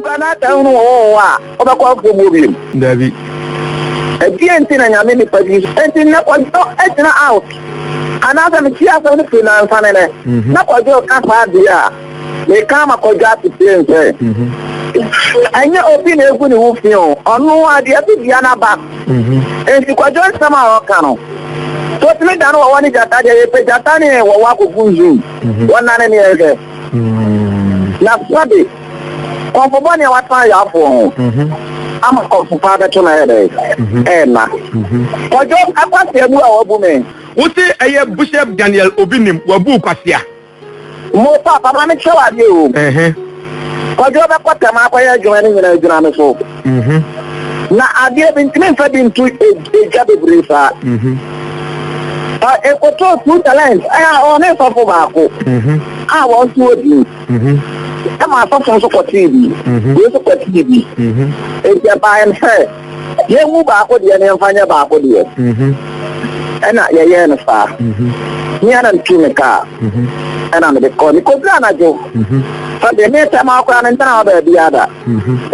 Kana taunu owa obakwa kububi Dabi enti na nyame ni padi enti na kwajo etina out anasa mi tia so ni finance anene na kwajo ka fa dia me kama kwajo atipense anya obi na egu ni wo fi o onu ade ati dia na ba enti kwajo sama o kanu to timi danu wo ni jata de pe jata ni wo wa ko funzu wona ne ni ege na sabe ko bo ni wa ta ya fo ama ko fa da to na ere na kwajo akwase mu a wo bu me Uti eye Bishop Daniel Obinim wabu kwasia. Mo papa me chewa de o. Kwajo ba kwata ma kwa ya juma ni na juna me so. Na ade bi ntime fa bi ntu eja bebre fa. Ekoto two talent aya o ne so fo ba ko. Wo so odi. E ma so so ko TV. We so ko TV. E ja ba en he. Ye mu ba ko de ne mfanya ba ko de. Ena ye no fa ni ana ntumeka ena me ko ni ko plana jo fa de me tema ko ana ntana ba bia da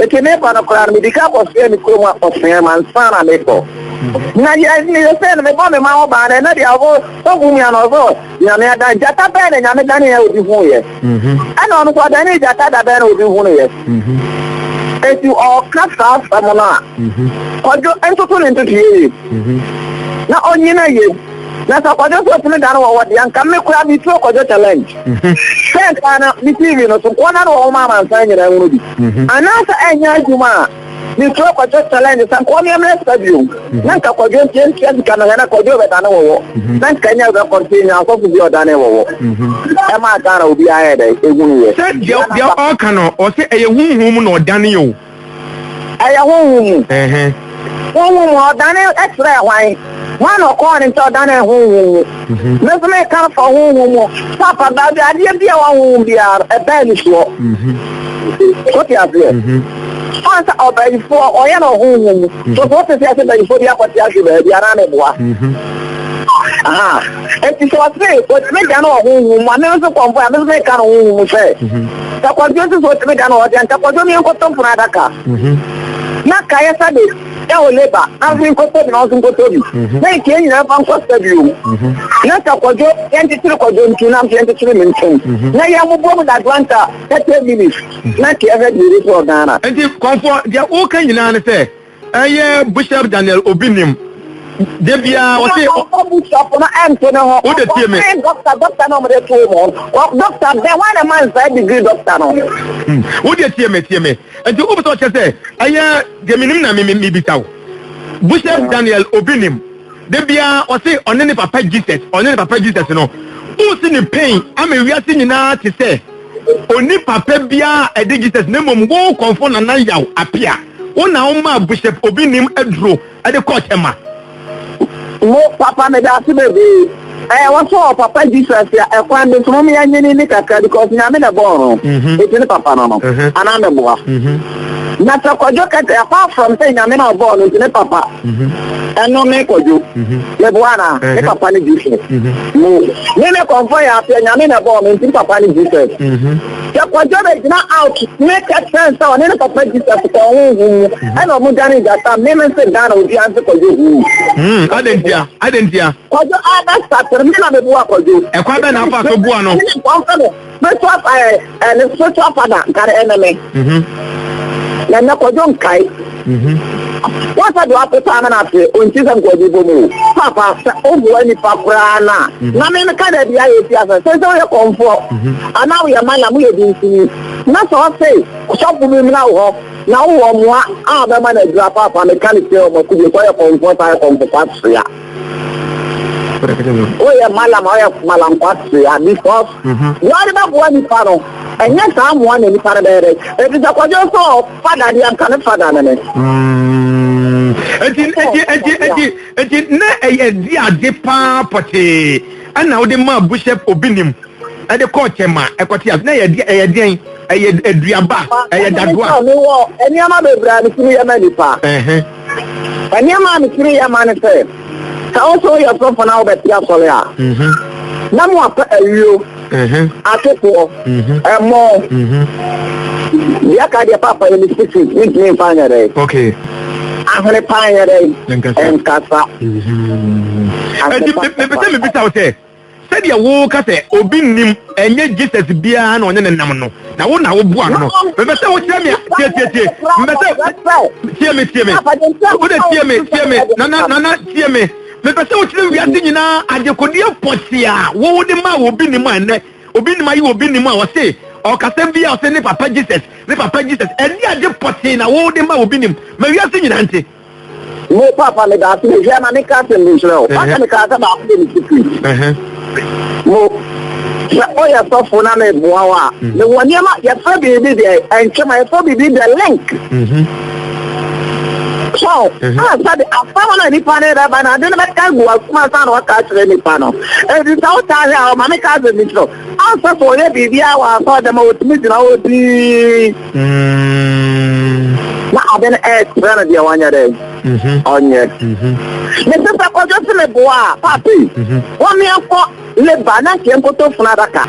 e me pa na ko ana me dika ko se ni ko ma ko se man sana me ko na ye ni se me bo me ma o ba na dia go to gu mi ana so ya me da jata be na nya me da ni e odi hu ye ana onu ko da ni jata da be na odi hu ye e ti o ka sa fa mo na ko jo ento to ni ento ti na onye na ye na sa kwajo so tumi dan wo wode anka me kura bi tro kwajo challenge sen kana ni TV no so kona no ma ma san nyira nwuru bi anasa enya aduma ni tro kwajo challenge san ko me amle stadium na nka kwajo tien kana na kwajo be dan wo na nka nya be continue aso fu bi odan wo e ma kana obi aye da egunu ye Se dia o kana o se eye hunhum no odan yo eye hunhum hunhum odan extra hwan one or corn and so done at home. Let's make up for home. Papa, the idea be one be a belly swap. What you have here? Once or by four or home. So what is that before the apple, the Arana? And it was say, what make an old home, one never come for a make an home. Say, that was just what make an old and Tapodonia got some for Adaka. Not Kaya Sabi. Ewo leba azin ko tobi na azin ko tobi na ike ni na fan ko stadium na ta kwajo 23 kwajo ntu na 23 minutes na ya mu bomu da Atlanta 30 minutes na ke eve di so Ghana enti comfort dia o kan nyina ne se eye Bishop Daniel Obinim de bia o se o Bishop na ento na ho o de tie me doctor no mo de to mo doctor be one man say degree doctor no o de tie me enti o beto che se eye de minim na me bitaw Bishop Daniel Obinim de bia o se one ne papa Jesus no o se ni pain ama wiase nyina te se oni papa bia e de Jesus na mom go konfo na na yaw apia o na o ma Bishop Obinim adro e de coach ema mo papa me da se be what's all Papa Jesus ya kwande so me anyeni ni kaka because nyame na born ni papa no ana me boa na ta kwajo kata apart from say nyame na born ni papa eno me kwajo le boana ni papa ni Jesus mo me konfo ya apia nyame na born ni papa ni Jesus ya kwajo be na out make a sense so ni papa Jesus ko hu eno mo dani data me say dana obi an kwajo adentia kwajo ada start me na me boa kwajo e kwa be na fa so boa no me swap and swap father got enemy na kwajo nkai what's do apple time na fe onti sam kwajo bomu papa o bo ani papra na me ka da bia ye fi asa so ye comfort ana we mala mu ye dinsi na so say shop mu mi na wo na wo mo a be ma na dra papa me kan se o mo ku ye kwa ye comfort ya oh yeah, malam kwatsi because what about one paro and yes I'm one in para there it is a kwajo so father dia kan father na me eti na e di ade pa pote ana wo de ma Bishop Obinim e de coach ma e kwati na e di eduaba e dadua eni ama bebra ni kiri ya manipa eni ama ni kiri ya manipa also your son for now bet ya solia na mo apa ayo akepo mo dia ka dia papa ni speak me fanya dai okay ahne fanya dai enkasa me bita wote said ya wo ka se obi nim enye Jesus bia na onye nenam no na wo bua no me be se wo tie me tie me se tie me wo de tie me na tie me me be se wo tie wi ase nyina adekodie potia wo de ma obi nim ane obi nim ayi obi nim a wo se o ka se bia o se ne papa Jesus eni ade potia na wo de ma obi nim me wi ase nyina nte mo papa me da se je na me ka se me jro papa me ka se ba ko ni secret mo oya so na me boawa me woni ma ya fa bi de enchema ya fa bi de link so sabe afa na ni pane da bana de na ka gwa kuma sa no ka chere ni pano e di ta o ta ya ma me ka ze ni so asa so ye bi bia wa so de ma otimi dina odi na aben na dia wanya de onye me se sa ko jo se me boa papi won mi afọ le bana ke nkoto funa daka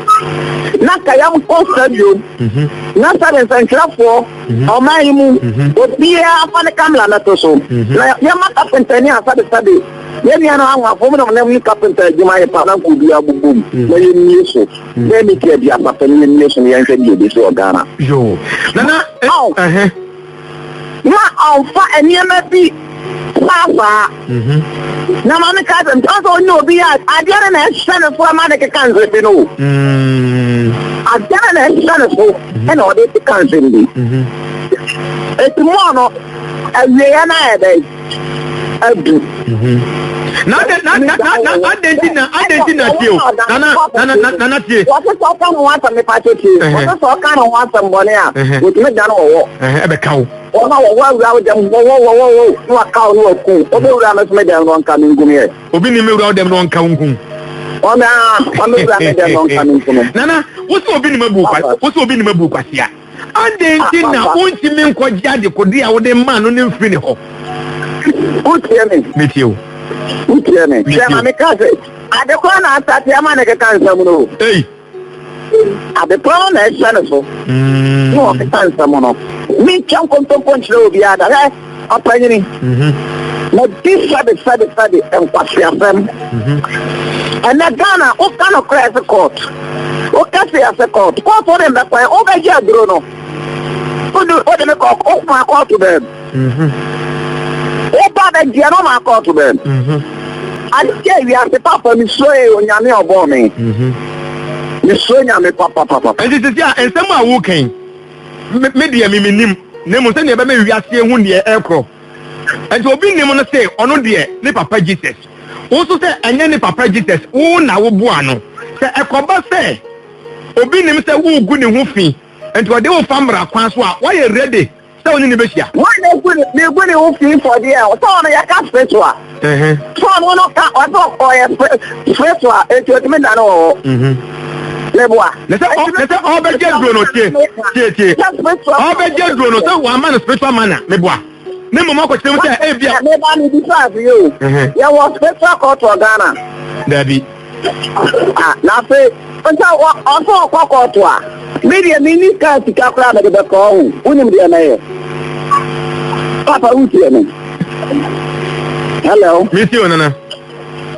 na ka yam ko stadium na sa den sankrafo o mai mu obi afa ne kamla na to so na yama kapenta ni asa de sabe ye mi ana anwa fo mo na mi kapenta juma ye pa na ko bi abubum na ye mi so na mi ke bi apa ni mi so ye nse bi so Ghana yo nana ma alfa eniema bi papa na mama ka dem to no bi adiara na shana fo ma de kan ze bi no adiara na shana fo e no de kan ze bi mo no awie ya na e dai adu na tio na tie what so kan wa ta me pa tie what so kan wa ta mbone a wo me dan wo e be kawo ona wo wa dem wo no aka no ku obi ura me me dem no nka ngum ye obi ni me ura dem no nka ngum ona ura me dem no nka ngum nana wo so obi ni mabu kwasia adenti na onti me nkogya de kodi a wo de ma no ne mfiri ne ho utie me tio utie me chama me kaze ade ko na atati ama ne ke kansa mu no ade ko na esana so no ke kansa mu no mi chan konto ponchro bi ada apanyini na disade en kwasiafem ana Ghana o kana cross court o kasi ase court for them that o be je agro no o de me ko o ma court to them o ba de je no ma court to them ade wi ase papa mi so e onyame obo me mi so nyame papa enti tia ensem a wo kan me dia mi nim na mo se ne be me wi ase hu ne ekro enti obi nim no se ono de ne papa Jesus wo so se enye ne papa Jesus wo na wo bua no se ekoba se obi nim se wo gu ne ho fi enti wo de wo famra kwan so a wo ye ready se oni ne be hia wo na gu ne ho fi for there so no ya ka spiritual so no ka o to ye spiritual enti o me na no leboa let's all be get grown tie all be get grown so one man spiritual manner leboa ne mama ko tell say e bia me ba ni difference you ya was spiritual court to Ghana dabi na fe onta o so ko court a media mini ka tika kra na de ko unim dia na ye papa utie me hello missio nana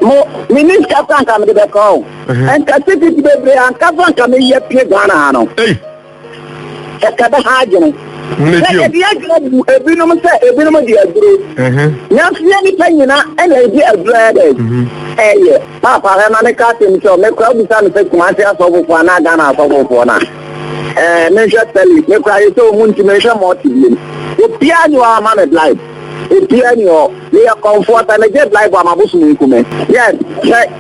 mo minister Franka me de ko en ka titi bebre an ka Franka me ye pie Ghana no e ka da hajene missio e dia gbu ebinom dia duro nya fie ni panyina e na di adura de ye papa he na ne ka tim so me kwa busa me kuma se aso fo na Ghana aso fo na me just tell you me kwa so munti me sha mo ti o pia ni wa ma me live Etienyo, me a comfort and a jet live on my bosom. Yes,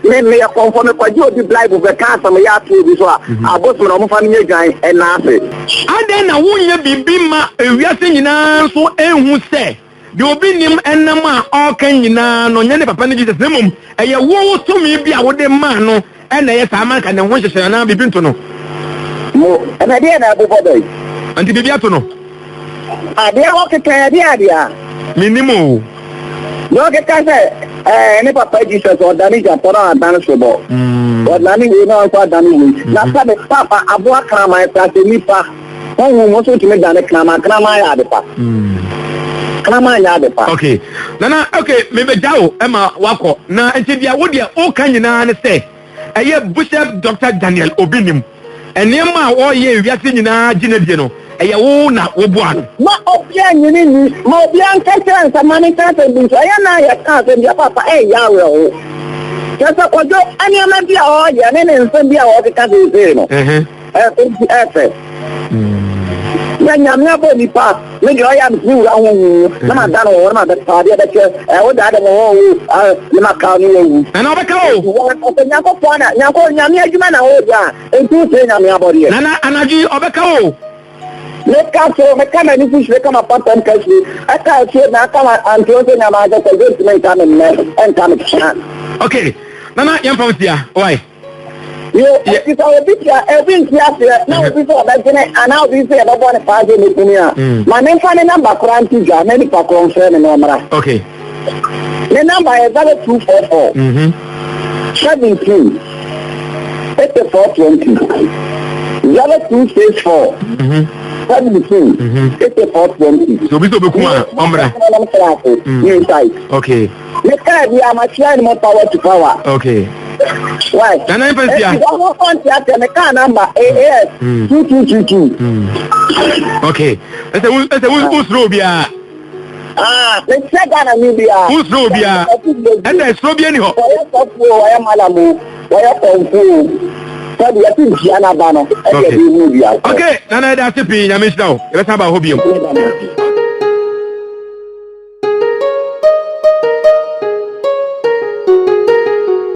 me a comfort me kwa jo di live of the cancer me ya to this one. A bosom no family guy and nothing. And then a wonye bibi ma ewiase nyina so ehun se. De obi nim enama all kan nyina no nyane papa ne Jesus nemum eye wo to me bi a wo de ma no e na ye sa man ka ne ho hyehye na bibi nto no. Mo na de na abofo dai. Anti bibi ato no. Ade wo keke dia. Minimo. No ke ka se ne papa Jesus o dani japora dan sobo. O dani we no kwa dani we. Na sa me papa abo akra mai ta se nipa. One wants to make the Kramaya Adepa. Kramaya Adepa. Okay. Nana, okay, maybe Jao, Emma Wako. Na, and Tidia, what they all can you now say? A year Bishop Dr. Daniel Obinim. And Yama, all year, we are seeing na Ginadino. A Yaona, Obuan. Ma Obian, you need Mobian Catcher, some money catcher, which I am not a cat and your papa, a yarrow. Just a quadro, and you may be all your name and send you all the country. When you never be passed, maybe I am too long. I'm not done one of the party that I would add a whole Macau. And I'll go. Yako Yamia, you man, and two things on your body. Nana, and I do Obeko. Let Castle, McCann, if you come up on country, I can't say now come and closing your mouth as a good make and come chance. Okay, Nana, young Pontia, why? It's our picture, every year, now before that, and now we say about a party in the my name for the number, Krantiga, many for concern and number. Okay. The number is 244 17 8420 0264 17 8420. So, Mr. Bukuma, Ombra. Okay. This guy, we are much more power to power. Okay. Why? And I'm going to contact the car number AS 2222. Okay. That's a who's Robia. Let's check on a media. Who's Robia? And there's Robia. I am Malamu. Why are you okay. Nana, that's a pin. I missed now. Let's have a hobby.